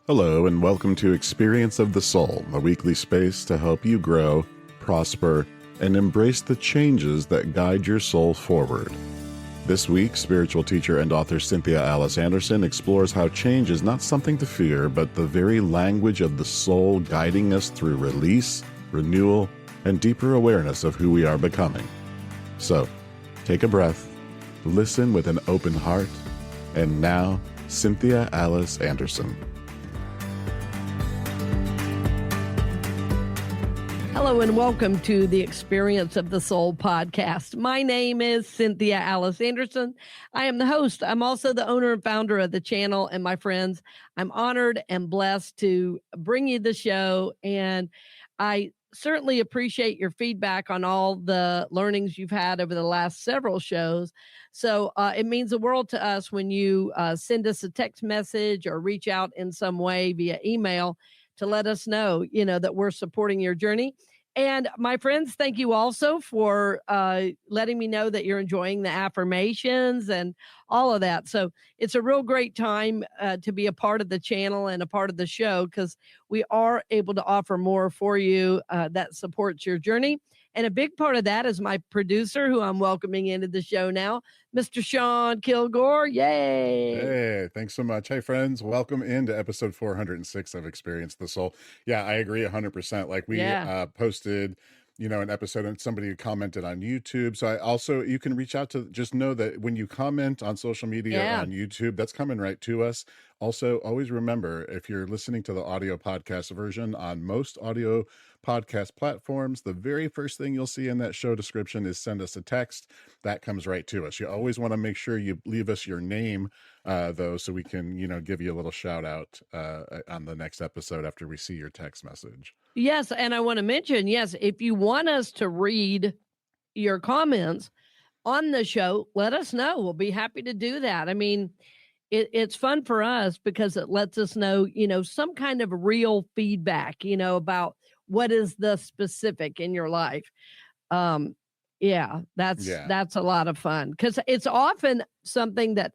Hello, and welcome to Experience of the Soul, a weekly space to help you grow, prosper, and embrace the changes that guide your soul forward. This week, spiritual teacher and author Cynthia Alice Anderson explores how change is not something to fear, but the very language of the soul guiding us through release, renewal, and deeper awareness of who we are becoming. So, take a breath, listen with an open heart, and now, Cynthia Alice Anderson. Hello and welcome to the Experience of the Soul podcast. My name is Cynthia Alice Anderson. I am the host. I'm also the owner and founder of the channel. And my friends, I'm honored and blessed to bring you the show. And I certainly appreciate your feedback on all the learnings you've had over the last several shows. So it means the world to us when you send us a text message or reach out in some way via email to let us know, that we're supporting your journey. And my friends, thank you also for letting me know that you're enjoying the affirmations and all of that. So it's a real great time to be a part of the channel and a part of the show because we are able to offer more for you that supports your journey. And a big part of that is my producer, who I'm welcoming into the show now, Mr. Sean Kilgore. Yay. Hey, thanks so much. Hey, friends. Welcome into episode 406 of Experience the Soul. Yeah, I agree 100%. Like we posted, an episode and somebody commented on YouTube. So you can reach out to, just know that when you comment on social media on YouTube, that's coming right to us. Also, always remember, if you're listening to the audio podcast version on most audio podcast platforms, the very first thing you'll see in that show description is send us a text. That comes right to us. You always want to make sure you leave us your name, though, so we can, give you a little shout out on the next episode after we see your text message. Yes, and I want to mention, if you want us to read your comments on the show, let us know. We'll be happy to do that. I mean, it's fun for us because it lets us know, some kind of real feedback, about what is the specific in your life. That's a lot of fun because it's often something that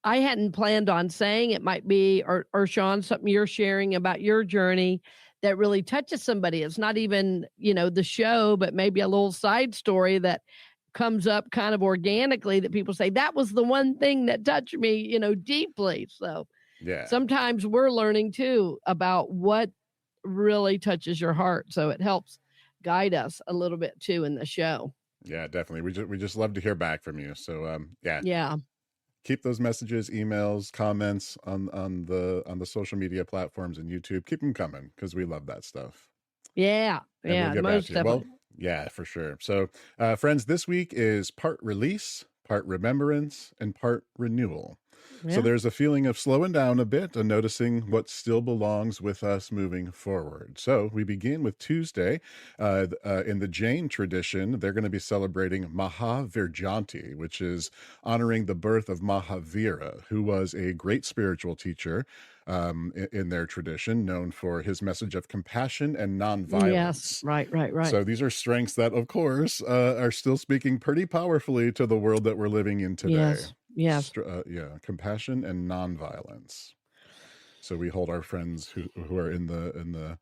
I hadn't planned on saying. It might be, or Sean, something you're sharing about your journey that really touches somebody. It's not even, the show, but maybe a little side story that comes up kind of organically that people say, that was the one thing that touched me, deeply. So sometimes we're learning too about what really touches your heart. So it helps guide us a little bit too in the show. Yeah, definitely. We just love to hear back from you. So yeah. Keep those messages, emails, comments on the social media platforms and YouTube. Keep them coming because we love that stuff. Yeah, most definitely. Well, yeah, for sure. So, friends, this week is part release, part remembrance, and part renewal. Yeah. So there's a feeling of slowing down a bit and noticing what still belongs with us moving forward. So we begin with Tuesday. In the Jain tradition, they're going to be celebrating Mahavirjanti, which is honoring the birth of Mahavira, who was a great spiritual teacher in their tradition, known for his message of compassion and nonviolence. Yes, right. So these are strengths that, of course, are still speaking pretty powerfully to the world that we're living in today. Yes. Compassion and nonviolence. So we hold our friends who are in the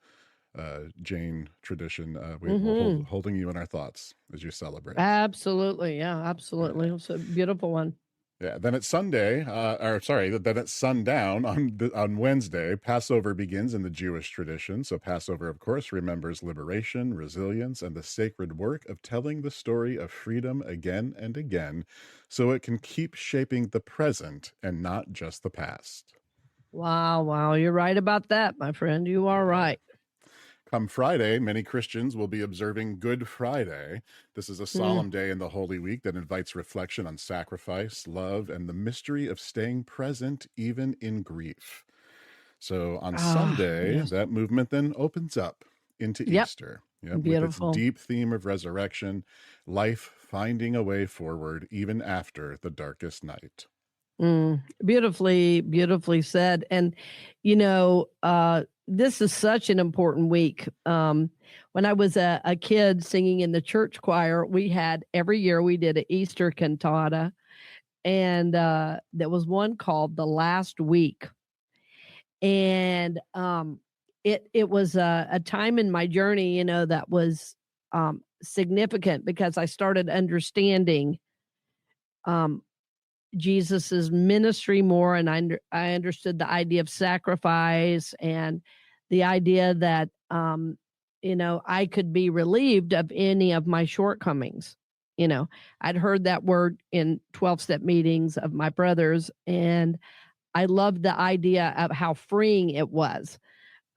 Jain tradition. We're holding you in our thoughts as you celebrate. Absolutely, absolutely. It's a beautiful one. Yeah. Then it's Sunday, then it's sundown on Wednesday. Passover begins in the Jewish tradition. So Passover, of course, remembers liberation, resilience, and the sacred work of telling the story of freedom again and again, so it can keep shaping the present and not just the past. Wow. You're right about that, my friend. You are right. Come Friday, many Christians will be observing Good Friday. This is a solemn day in the Holy Week that invites reflection on sacrifice, love, and the mystery of staying present even in grief. So on Sunday, that movement then opens up into Easter. Beautiful. With its deep theme of resurrection, life finding a way forward even after the darkest night. Beautifully said. And, this is such an important week. When I was a kid singing in the church choir, every year we did an Easter cantata. And there was one called The Last Week. And it was a time in my journey, that was significant because I started understanding Jesus's ministry more, and I understood the idea of sacrifice and the idea that I could be relieved of any of my shortcomings. I'd heard that word in 12-step meetings of my brothers, and I loved the idea of how freeing it was.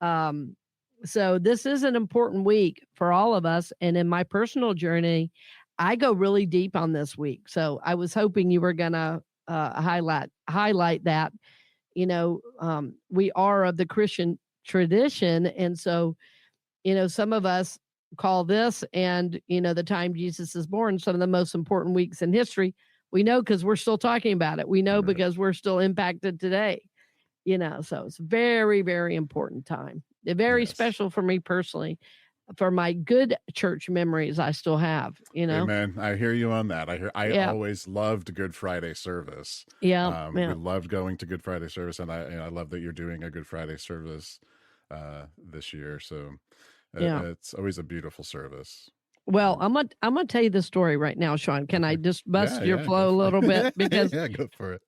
So this is an important week for all of us. And in my personal journey, I go really deep on this week. So I was hoping you were going to highlight that, we are of the Christian tradition. And so, some of us call this and, the time Jesus is born, some of the most important weeks in history. We know because we're still talking about it. We know Right. because we're still impacted today. So it's very, very important time. Very Yes. special for me personally, for my good church memories I still have, Amen. I hear you on that. I Yeah. always loved Good Friday service. Yeah. We loved going to Good Friday service, and I love that you're doing a Good Friday service this year. So Yeah. it's always a beautiful service. Well, I'm gonna tell you the story right now, Sean. Can I just bust your flow a little bit? Because yeah, go for it.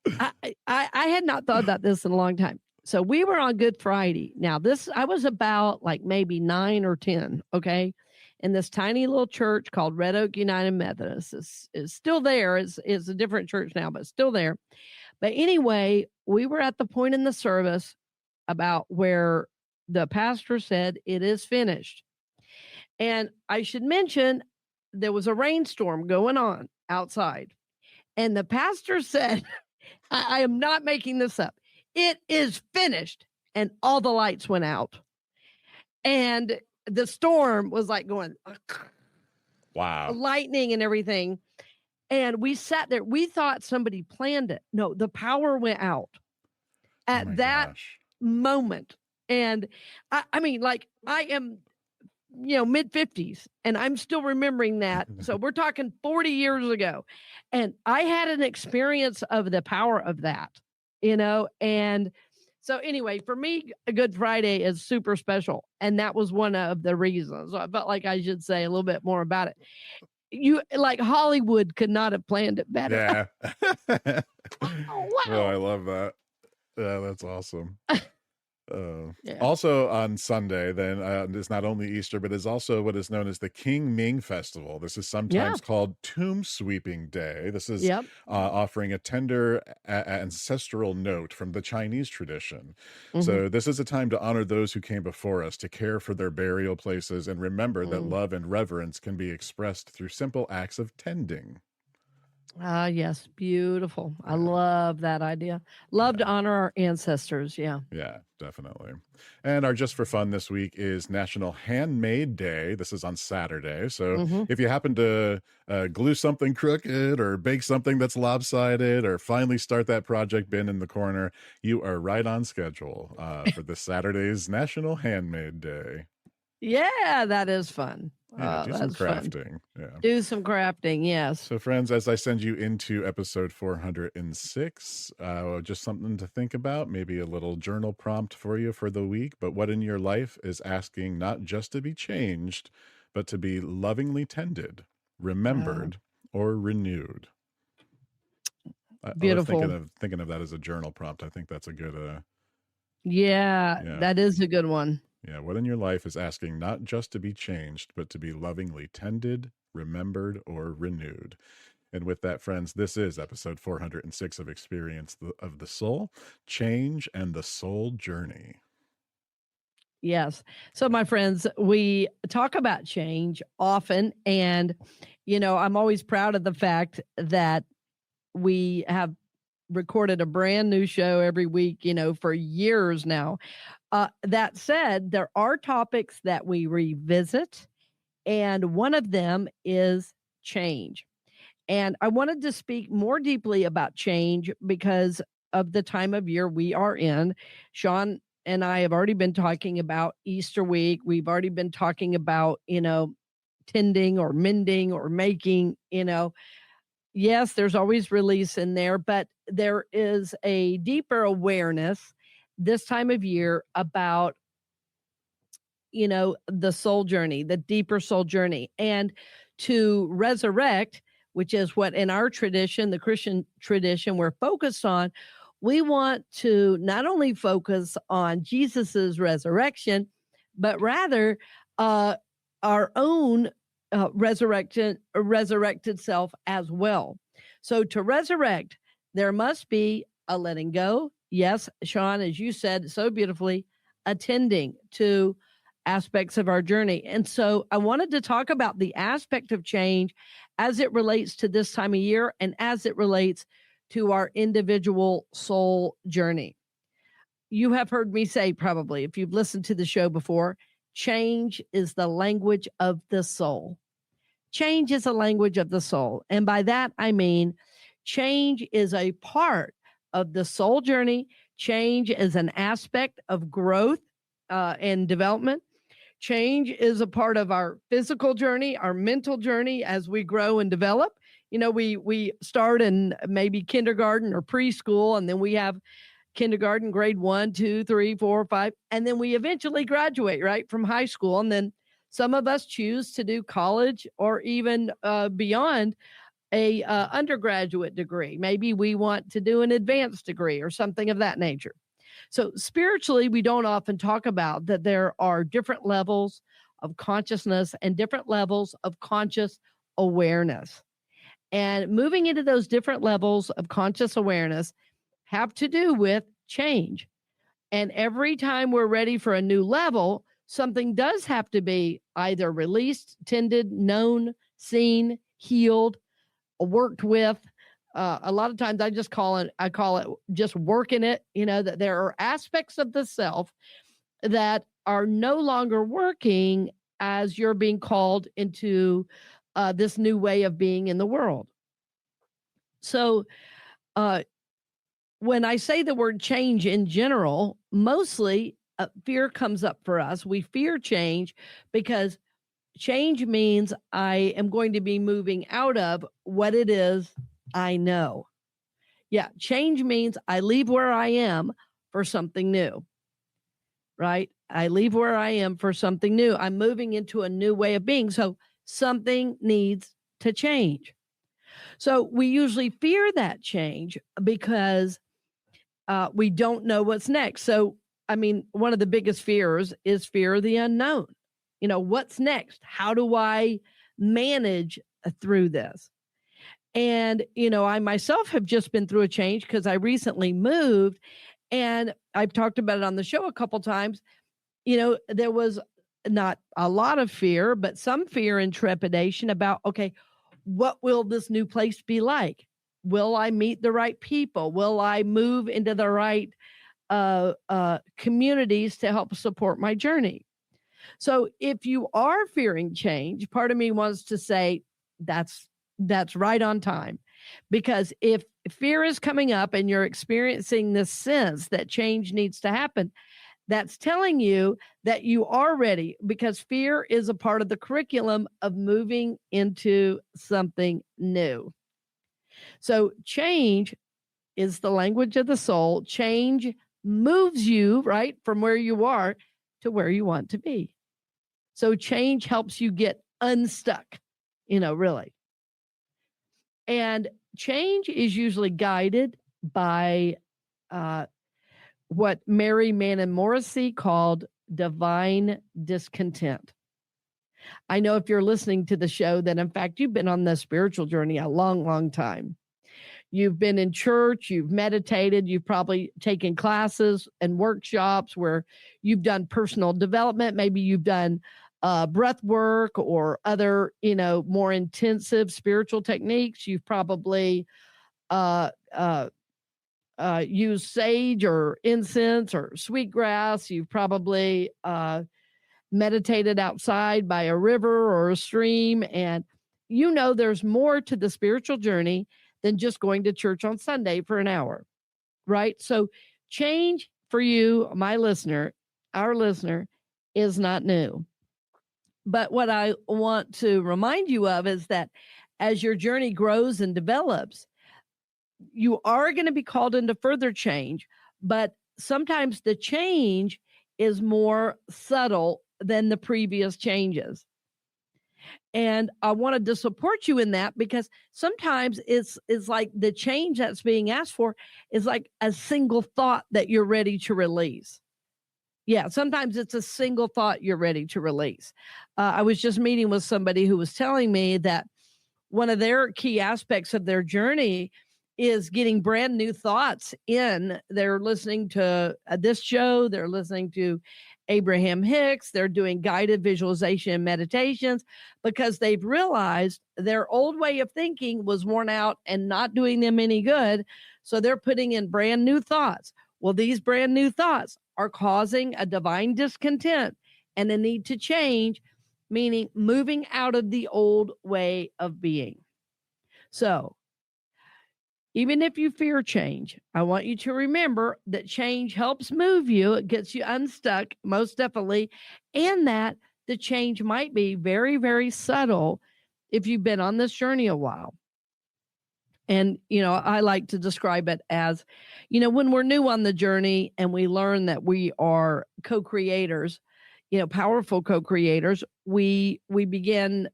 I had not thought about this in a long time. So we were on Good Friday. Now I was about like maybe 9 or 10, okay? In this tiny little church called Red Oak United Methodist is still there. It's a different church now, but still there. But anyway, we were at the point in the service about where the pastor said it is finished. And I should mention there was a rainstorm going on outside. And the pastor said, I am not making this up. It is finished. And all the lights went out. And the storm was like going, wow, lightning and everything. And we sat there. We thought somebody planned it. No, the power went out at that moment. And I mean, like I am, mid 50s, and I'm still remembering that. So we're talking 40 years ago. And I had an experience of the power of that, and so anyway, for me, a Good Friday is super special. And that was one of the reasons. So I felt like I should say a little bit more about it. You like Hollywood could not have planned it better. Yeah. Oh, wow. Oh, I love that. Yeah, that's awesome. Yeah. Also on Sunday, then is not only Easter, but is also what is known as the King Ming Festival. This is sometimes called Tomb Sweeping Day. This is offering a tender ancestral note from the Chinese tradition. Mm-hmm. So this is a time to honor those who came before us, to care for their burial places, and remember that love and reverence can be expressed through simple acts of tending. Yes, beautiful. I love that idea. Love to honor our ancestors. Yeah, definitely. And our Just for Fun this week is National Handmade Day. This is on Saturday. So if you happen to glue something crooked or bake something that's lopsided or finally start that project bin in the corner, you are right on schedule for this Saturday's National Handmade Day. Yeah, that is fun. Yeah, do some crafting. Yeah. Do some crafting, yes. So, friends, as I send you into episode 406, just something to think about, maybe a little journal prompt for you for the week. But what in your life is asking not just to be changed, but to be lovingly tended, remembered, or renewed? Beautiful. I was thinking of that as a journal prompt. I think that's a good. That is a good one. Yeah, what in your life is asking not just to be changed, but to be lovingly tended, remembered, or renewed? And with that, friends, this is episode 406 of Experience of the Soul, Change and the Soul Journey. Yes. So, my friends, we talk about change often. And, I'm always proud of the fact that we have recorded a brand new show every week, for years now. That said, there are topics that we revisit, and one of them is change. And I wanted to speak more deeply about change because of the time of year we are in. Sean and I have already been talking about Easter week. We've already been talking about, tending or mending or making, Yes, there's always release in there, but there is a deeper awareness this time of year about, the soul journey, the deeper soul journey, and to resurrect, which is what in our tradition, the Christian tradition, we're focused on. We want to not only focus on Jesus's resurrection, but rather our own resurrected self as well. So to resurrect, there must be a letting go. Yes, Sean, as you said so beautifully, attending to aspects of our journey. And so I wanted to talk about the aspect of change as it relates to this time of year and as it relates to our individual soul journey. You have heard me say, probably, if you've listened to the show before, change is the language of the soul. Change is a language of the soul. And by that, I mean, change is a part of the soul journey. Change is an aspect of growth and development. Change is a part of our physical journey, our mental journey as we grow and develop. We start in maybe kindergarten or preschool, and then we have kindergarten, grade 1, 2, 3, 4, 5, and then we eventually graduate, right, from high school. And then some of us choose to do college or even beyond a undergraduate degree. Maybe we want to do an advanced degree or something of that nature. So spiritually, we don't often talk about that there are different levels of consciousness and different levels of conscious awareness. And moving into those different levels of conscious awareness have to do with change. And every time we're ready for a new level, something does have to be either released, tended, known, seen, healed, worked with. A lot of times I call it just working it, that there are aspects of the self that are no longer working as you're being called into this new way of being in the world. So when I say the word change in general, mostly fear comes up for us. We fear change because change means I am going to be moving out of what it is I know. Yeah, change means I leave where I am for something new, right? I leave where I am for something new. I'm moving into a new way of being. So something needs to change. So we usually fear that change because we don't know what's next. So, one of the biggest fears is fear of the unknown. What's next? How do I manage through this? And, I myself have just been through a change because I recently moved, and I've talked about it on the show a couple times. There was not a lot of fear, but some fear and trepidation about, okay, what will this new place be like? Will I meet the right people? Will I move into the right communities to help support my journey? So if you are fearing change, part of me wants to say that's right on time. Because if fear is coming up and you're experiencing this sense that change needs to happen, that's telling you that you are ready, because fear is a part of the curriculum of moving into something new. So change is the language of the soul. Change moves you, right, from where you are to where you want to be. So change helps you get unstuck, really. And change is usually guided by what Mary Mannon Morrissey called divine discontent. I know if you're listening to the show that, in fact, you've been on the spiritual journey a long, long time. You've been in church, you've meditated, you've probably taken classes and workshops where you've done personal development. Maybe you've done breath work or other, more intensive spiritual techniques. You've probably used sage or incense or sweetgrass. You've probably meditated outside by a river or a stream. And there's more to the spiritual journey than just going to church on Sunday for an hour, right? So change for you, my listener, our listener, is not new. But what I want to remind you of is that as your journey grows and develops, you are going to be called into further change, but sometimes the change is more subtle than the previous changes. And I wanted to support you in that because sometimes it's like the change that's being asked for is like a single thought that you're ready to release. Yeah, sometimes it's a single thought you're ready to release. I was just meeting with somebody who was telling me that one of their key aspects of their journey is getting brand new thoughts in. They're listening to this show, they're listening to Abraham Hicks, they're doing guided visualization and meditations because they've realized their old way of thinking was worn out and not doing them any good. So they're putting in brand new thoughts. Well, these brand new thoughts are causing a divine discontent and a need to change, meaning moving out of the old way of being. So, even if you fear change, I want you to remember that change helps move you. It gets you unstuck, most definitely, and that the change might be very, very subtle if you've been on this journey a while. And, I like to describe it as, when we're new on the journey and we learn that we are co-creators, powerful co-creators, we begin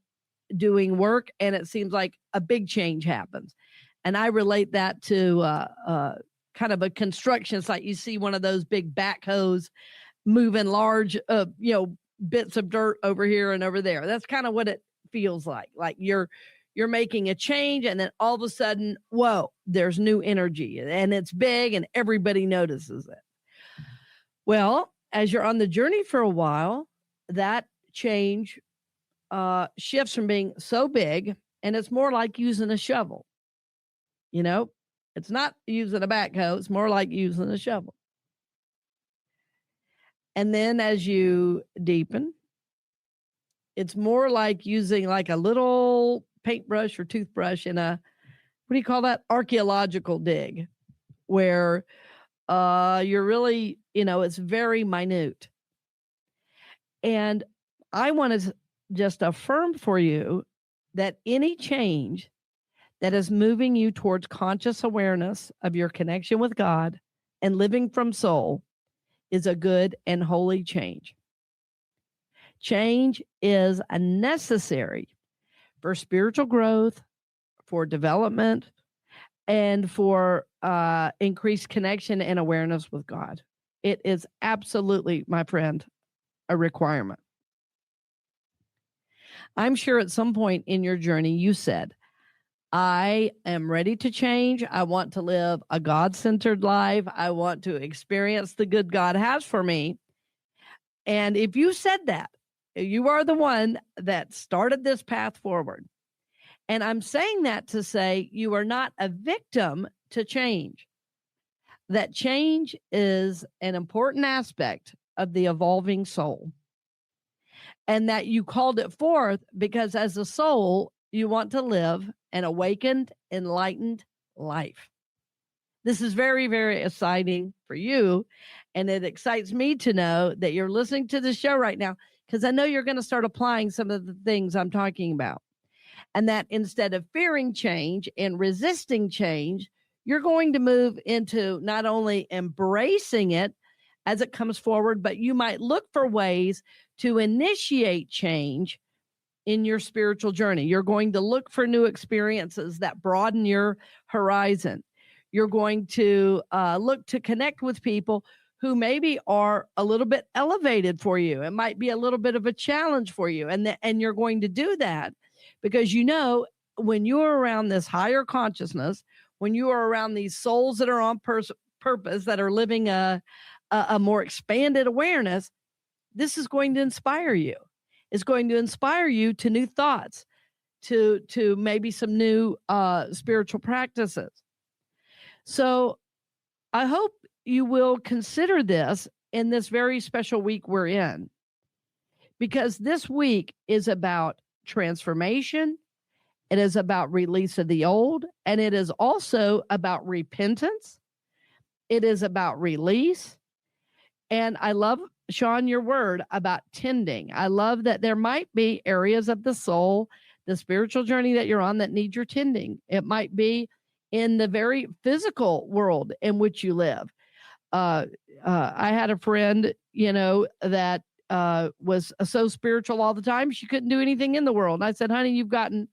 doing work and it seems like a big change happens. And I relate that to kind of a construction site. You see one of those big backhoes moving large, bits of dirt over here and over there. That's kind of what it feels like. Like you're making a change and then all of a sudden, whoa, there's new energy and it's big and everybody notices it. Well, as you're on the journey for a while, that change shifts from being so big and it's more like using a shovel. It's not using a backhoe. It's more like using a shovel. And then as you deepen, it's more like using like a little paintbrush or toothbrush in a, what do you call that? Archaeological dig, where you're really, it's very minute. And I want to just affirm for you that any change that is moving you towards conscious awareness of your connection with God and living from soul is a good and holy change. Change is a necessary for spiritual growth, for development, and for increased connection and awareness with God. It is absolutely, my friend, a requirement. I'm sure at some point in your journey you said, I am ready to change. I want to live a God-centered life. I want to experience the good God has for me. And if you said that, you are the one that started this path forward. And I'm saying that to say you are not a victim to change. That change is an important aspect of the evolving soul. And that you called it forth because as a soul, you want to live an awakened, enlightened life. This is very, very exciting for you. And it excites me to know that you're listening to the show right now because I know you're going to start applying some of the things I'm talking about. And that instead of fearing change and resisting change, you're going to move into not only embracing it as it comes forward, but you might look for ways to initiate change in your spiritual journey. You're going to look for new experiences that broaden your horizon. You're going to look to connect with people who maybe are a little bit elevated for you. It might be a little bit of a challenge for you. And you're going to do that because when you're around this higher consciousness, when you are around these souls that are on purpose, that are living a more expanded awareness, this is going to inspire you. It's going to inspire you to new thoughts, to maybe some new spiritual practices. So I hope you will consider this in this very special week we're in, because this week is about transformation. It is about release of the old, and it is also about repentance. It is about release. And I love, Sean, your word about tending. I love that there might be areas of the soul, the spiritual journey that you're on that need your tending. It might be in the very physical world in which you live. uh, I had a friend, that was so spiritual all the time, she couldn't do anything in the world. And I said, honey, you've gotten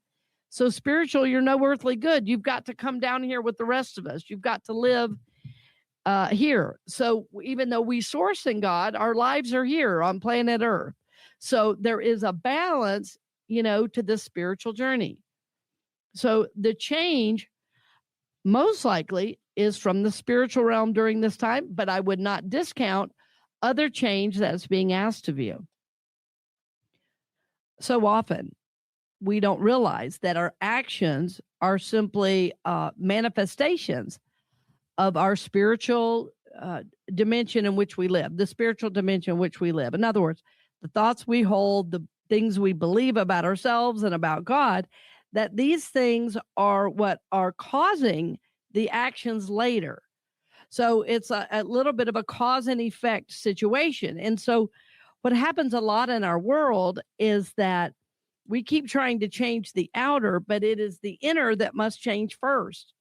so spiritual, you're no earthly good. You've got to come down here with the rest of us. You've got to live here. So even though we source in God, our lives are here on planet Earth. So there is a balance, to this spiritual journey. So the change most likely is from the spiritual realm during this time, but I would not discount other change that's being asked of you. So often we don't realize that our actions are simply manifestations of our spiritual dimension in which we live, the spiritual dimension in which we live. In other words, the thoughts we hold, the things we believe about ourselves and about God, that these things are what are causing the actions later. So it's a little bit of a cause and effect situation. And so what happens a lot in our world is that we keep trying to change the outer, but it is the inner that must change first.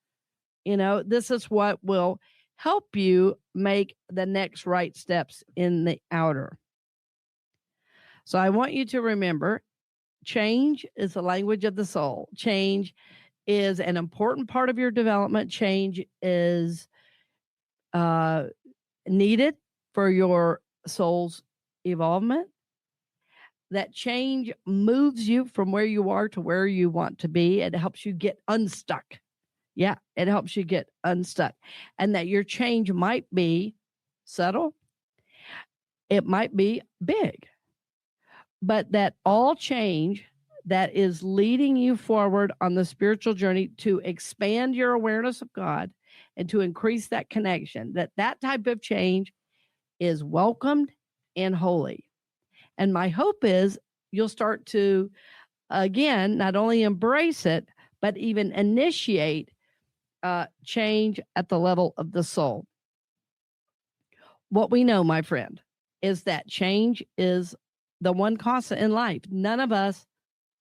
This is what will help you make the next right steps in the outer. So I want you to remember, change is the language of the soul. Change is an important part of your development. Change is needed for your soul's evolvement. That change moves you from where you are to where you want to be. It helps you get unstuck. Yeah, it helps you get unstuck. And that your change might be subtle. It might be big. But that all change that is leading you forward on the spiritual journey to expand your awareness of God and to increase that connection, that type of change is welcomed and holy. And my hope is you'll start to, again, not only embrace it, but even initiate change at the level of the soul. What we know, my friend, is that change is the one constant in life. None of us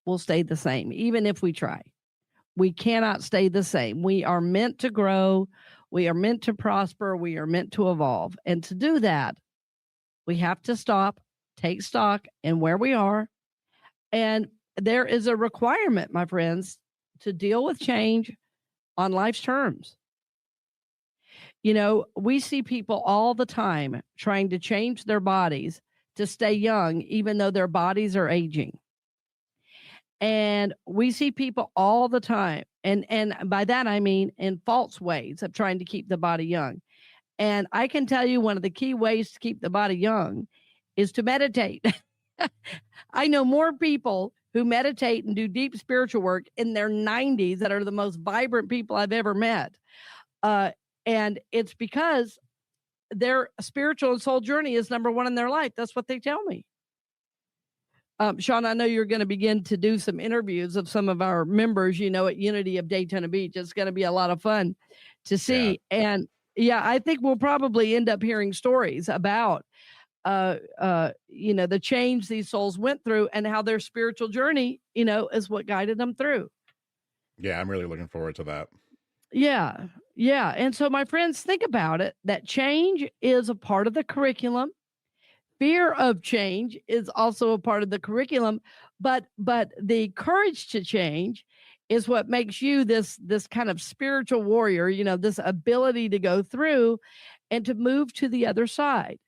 will stay the same, even if we try. We cannot stay the same. We are meant to grow. We are meant to prosper. We are meant to evolve. And to do that, we have to stop, take stock in where we are. And there is a requirement, my friends, to deal with change on life's terms. We see people all the time trying to change their bodies to stay young, even though their bodies are aging. And we see people all the time. And by that, I mean in false ways of trying to keep the body young. And I can tell you one of the key ways to keep the body young is to meditate. I know more people who meditate and do deep spiritual work in their 90s that are the most vibrant people I've ever met. And it's because their spiritual and soul journey is number one in their life. That's what they tell me. Sean, I know you're going to begin to do some interviews of some of our members, at Unity of Daytona Beach. It's going to be a lot of fun to see. Yeah. And yeah, I think we'll probably end up hearing stories about, the change these souls went through and how their spiritual journey, is what guided them through. Yeah, I'm really looking forward to that. Yeah. Yeah. And so, my friends, think about it, that change is a part of the curriculum. Fear of change is also a part of the curriculum, but the courage to change is what makes you this kind of spiritual warrior, this ability to go through and to move to the other side.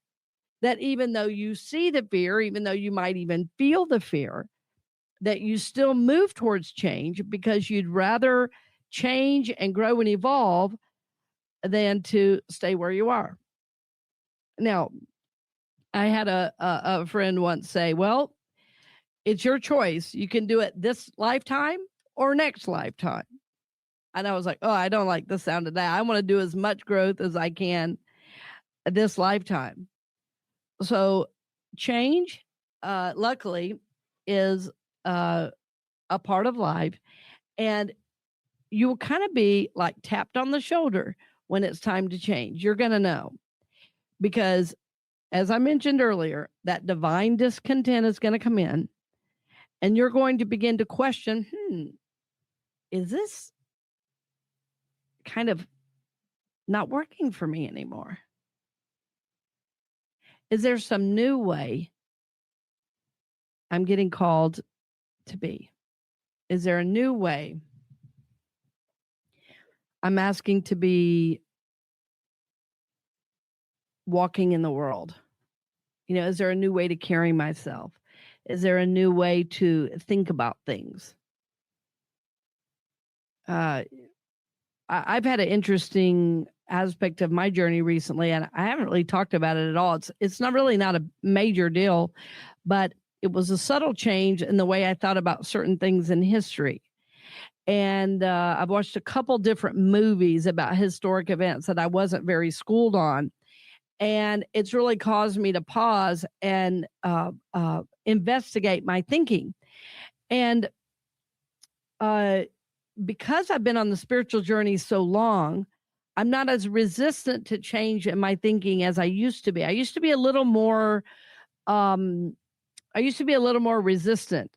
That even though you see the fear, even though you might even feel the fear, that you still move towards change because you'd rather change and grow and evolve than to stay where you are. Now, I had a friend once say, well, it's your choice. You can do it this lifetime or next lifetime. And I was like, oh, I don't like the sound of that. I want to do as much growth as I can this lifetime. So change, luckily, is a part of life. And you will kind of be like tapped on the shoulder when it's time to change. You're going to know. Because as I mentioned earlier, that divine discontent is going to come in. And you're going to begin to question, is this kind of not working for me anymore? Is there some new way I'm getting called to be? Is there a new way I'm asking to be walking in the world? Is there a new way to carry myself? Is there a new way to think about things? I've had an interesting aspect of my journey recently, and I haven't really talked about it at all. It's not a major deal, but it was a subtle change in the way I thought about certain things in history. And I've watched a couple different movies about historic events that I wasn't very schooled on. And it's really caused me to pause and investigate my thinking. And because I've been on the spiritual journey so long, I'm not as resistant to change in my thinking as I used to be. I used to be a little more resistant,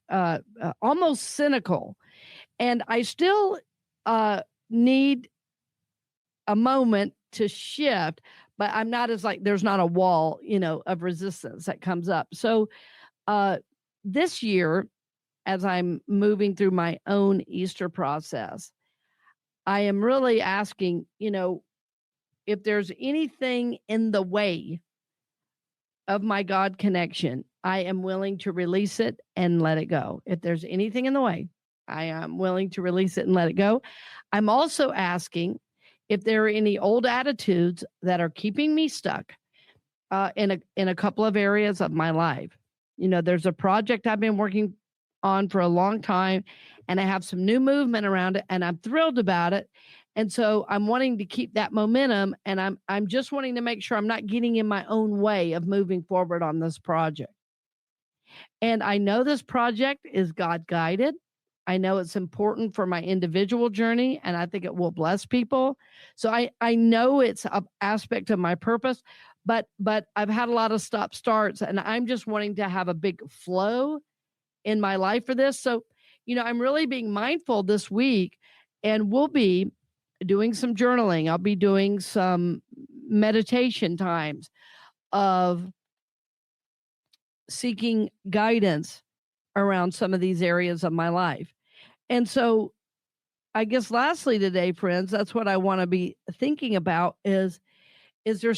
almost cynical. And I still need a moment to shift, but I'm not as there's not a wall, of resistance that comes up. So this year, as I'm moving through my own Easter process, I am really asking, if there's anything in the way of my God connection, I am willing to release it and let it go. If there's anything in the way, I am willing to release it and let it go. I'm also asking if there are any old attitudes that are keeping me stuck in a couple of areas of my life. There's a project I've been working on for a long time, and I have some new movement around it, and I'm thrilled about it. And so I'm wanting to keep that momentum, and I'm just wanting to make sure I'm not getting in my own way of moving forward on this project. And I know this project is God guided. I know it's important for my individual journey, and I think it will bless people. So I know it's an aspect of my purpose, but I've had a lot of stop starts, and I'm just wanting to have a big flow in my life for this. So, I'm really being mindful this week, and we'll be doing some journaling. I'll be doing some meditation times of seeking guidance around some of these areas of my life. And so I guess lastly today, friends, that's what I want to be thinking about is there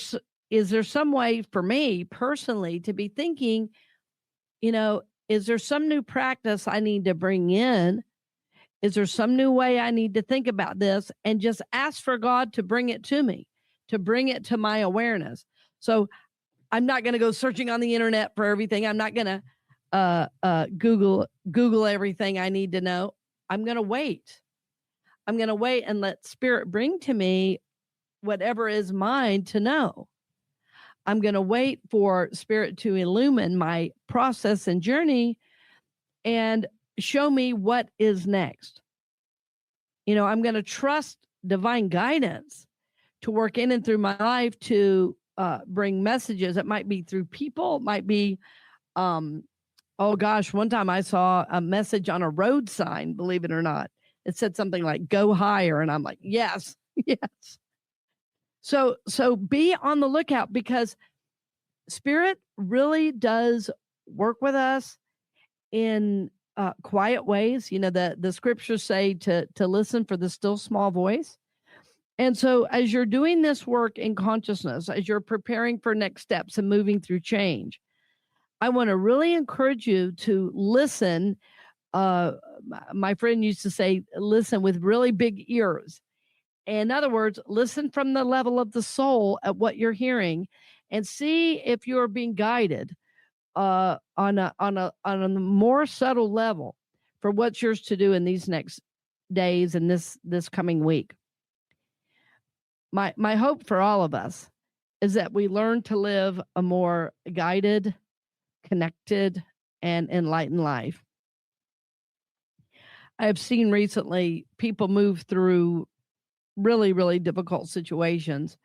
some way for me personally to be thinking, is there some new practice I need to bring in? Is there some new way I need to think about this? And just ask for God to bring it to me, to bring it to my awareness. So I'm not going to go searching on the internet for everything. I'm not going to Google everything I need to know. I'm going to wait. I'm going to wait and let Spirit bring to me whatever is mine to know. I'm going to wait for Spirit to illumine my process and journey and show me what is next. I'm going to trust divine guidance to work in and through my life to bring messages. It might be through people. It might be, one time I saw a message on a road sign, believe it or not. It said something like, go higher. And I'm like, yes, yes. So be on the lookout, because Spirit really does work with us in quiet ways. The scriptures say to listen for the still small voice. And so as you're doing this work in consciousness, as you're preparing for next steps and moving through change, I want to really encourage you to listen. My friend used to say, listen with really big ears. In other words, listen from the level of the soul at what you're hearing and see if you're being guided on a more subtle level for what's yours to do in these next days and this coming week. My hope for all of us is that we learn to live a more guided, connected, and enlightened life. I have seen recently people move through really, really difficult situations.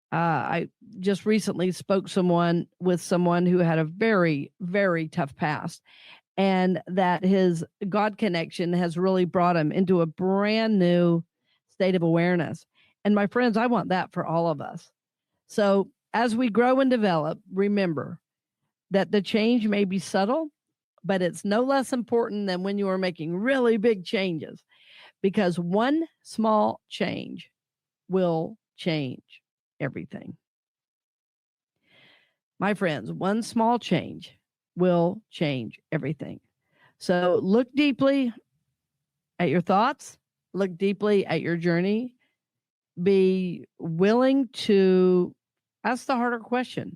I just recently spoke with someone who had a very, very tough past, and that his God connection has really brought him into a brand new state of awareness. And my friends, I want that for all of us. So As we grow and develop, remember that the change may be subtle, but it's no less important than when you are making really big changes, because one small change will change everything. My friends, one small change will change everything. So look deeply at your thoughts, look deeply at your journey, be willing to ask the harder question,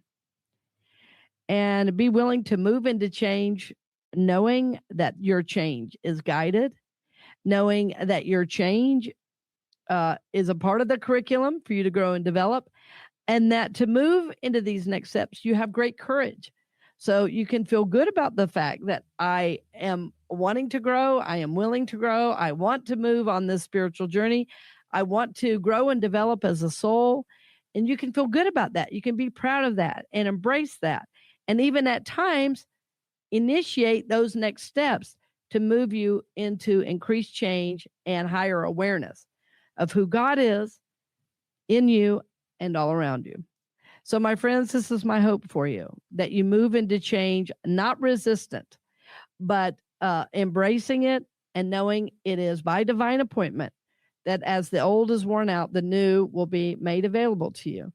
and be willing to move into change, knowing that your change is guided, knowing that your change is a part of the curriculum for you to grow and develop, and that to move into these next steps, you have great courage. So you can feel good about the fact that I am wanting to grow, I am willing to grow, I want to move on this spiritual journey, I want to grow and develop as a soul. And you can feel good about that. You can be proud of that and embrace that. And even at times, initiate those next steps to move you into increased change and higher awareness of who God is in you and all around you. So, my friends, this is my hope for you, that you move into change, not resistant, but embracing it and knowing it is by divine appointment, that as the old is worn out, the new will be made available to you.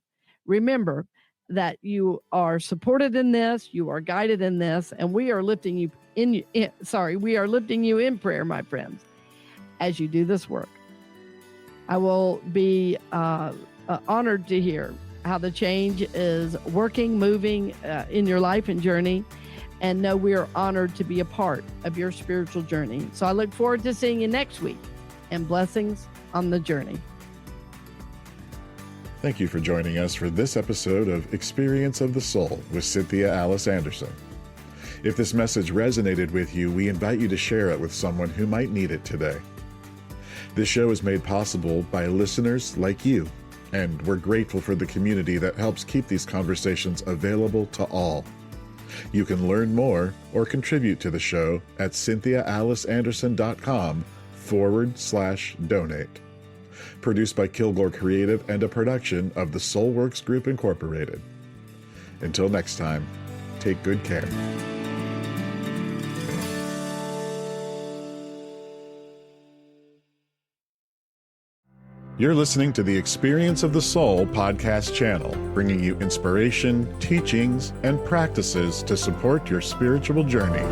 Remember that you are supported in this, you are guided in this, and we are lifting you in prayer, my friends, as you do this work. I will be honored to hear how the change is working, moving in your life and journey, and know we are honored to be a part of your spiritual journey. So I look forward to seeing you next week, and blessings on the journey. Thank you for joining us for this episode of Experience of the Soul with Cynthia Alice Anderson. If this message resonated with you, we invite you to share it with someone who might need it today. This show is made possible by listeners like you, and we're grateful for the community that helps keep these conversations available to all. You can learn more or contribute to the show at cynthiaaliceanderson.com/donate. Produced by Kilgore Creative and a production of the Soulworks Group Incorporated. Until next time, take good care. You're listening to the Experience of the Soul podcast channel, bringing you inspiration, teachings, and practices to support your spiritual journey.